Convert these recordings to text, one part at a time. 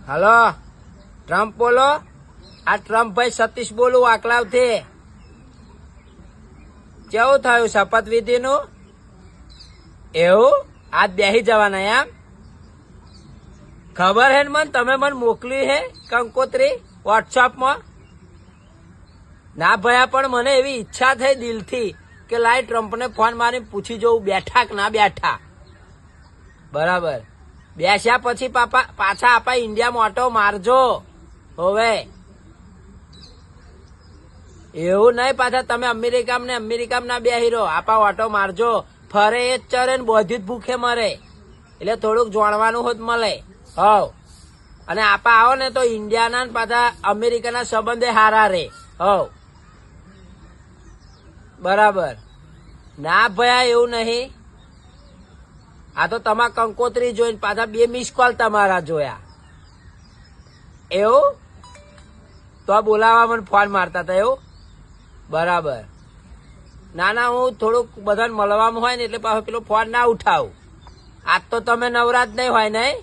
Hello, Trump બોલો. આ Trump ભાઈ સતીશ બોલું વાકલાવથી. કેવું થયું શપથવિધિ નું? એવું આજ બેસી જવાના એમ? ખબર હે ને મને, તમે મને મોકલી હે કંકોત્રી વોટ્સઅપમાં. ના ભયા, પણ મને એવી ઈચ્છા થઈ દિલથી કે લાઈ ટ્રમ્પને ફોન મારી પૂછી જોઉં બેઠા કે ના બેઠા. બરાબર, બેસ્યા પછી પાછા આપા ઇન્ડિયામાં ઓટો મારજો. હોવે એવું નહીં, પાછા તમે અમેરિકામાં ના બેહી રહો. આપા ઓટો મારજો. ફરે એ જ ચરે ને બધી જ ભૂખે મરે, એટલે થોડુંક જાણવાનું હોત મળે. હવ, અને આપા આવો ને તો ઇન્ડિયાના ને પાછા અમેરિકાના સંબંધે હારા રે. હવ બરાબર. ના ભયા એવું નહીં. આ તો તમારા કંકોત્રી જોઈને પાછા 2 મિસ કોલ તમારા જોયા. એવું તો બોલાવા મને ફોન મારતા હતા એવું? બરાબર. ના હું થોડુંક બધાને મળવામાં હોય ને એટલે પાછો પેલો ફોન ના ઉઠાવું. આજ તો તમે નવરાત નહીં હોય નહીં?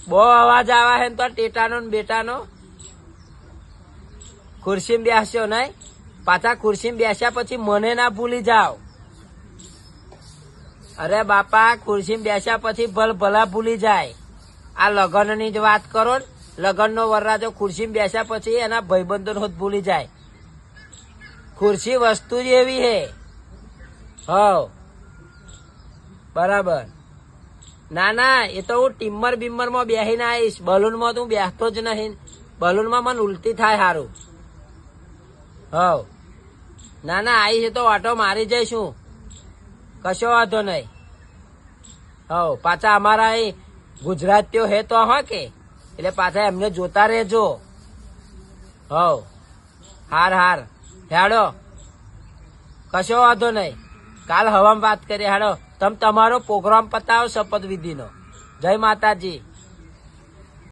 બહુ અવાજ આવે છે તો ટેટાનો ને બેટાનો. ખુરશીમાં બેસ્યો નહીં? પાછા ખુરશીમાં બેસ્યા પછી મને ના ભૂલી જાઓ. અરે બાપા, ખુરશીમાં બેસ્યા પછી ભલા ભૂલી જાય. આ લગ્નની જ વાત કરો ને, લગ્નનો વરરાજો ખુરશીમાં બેસ્યા પછી એના ભાઈબંધો જ ભૂલી જાય. ખુરશી વસ્તુ જ એવી હે. હવ બરાબર. ના એ તો હું ટિમ્બર બિમ્બરમાં બેસીને આવીશ. બલૂનમાં તો હું બેસતો જ નહીં. બલૂનમાં મને ઉલટી થાય સારું. હવ ના આવીશ તો ઓટો મારી જઈશું. કશો વાંધો નહીં. હવ પાછા અમારા અહીં ગુજરાતીઓ હે તો હા કે, એટલે પાછા એમને જોતા રહેજો. હવ હાર હેડો, કશો વાંધો નહીં. કાલ હવામાં વાત કરીએ. હેડો, તમે તમારો પ્રોગ્રામ પતાવો શપથવિધિનો. જય માતાજી.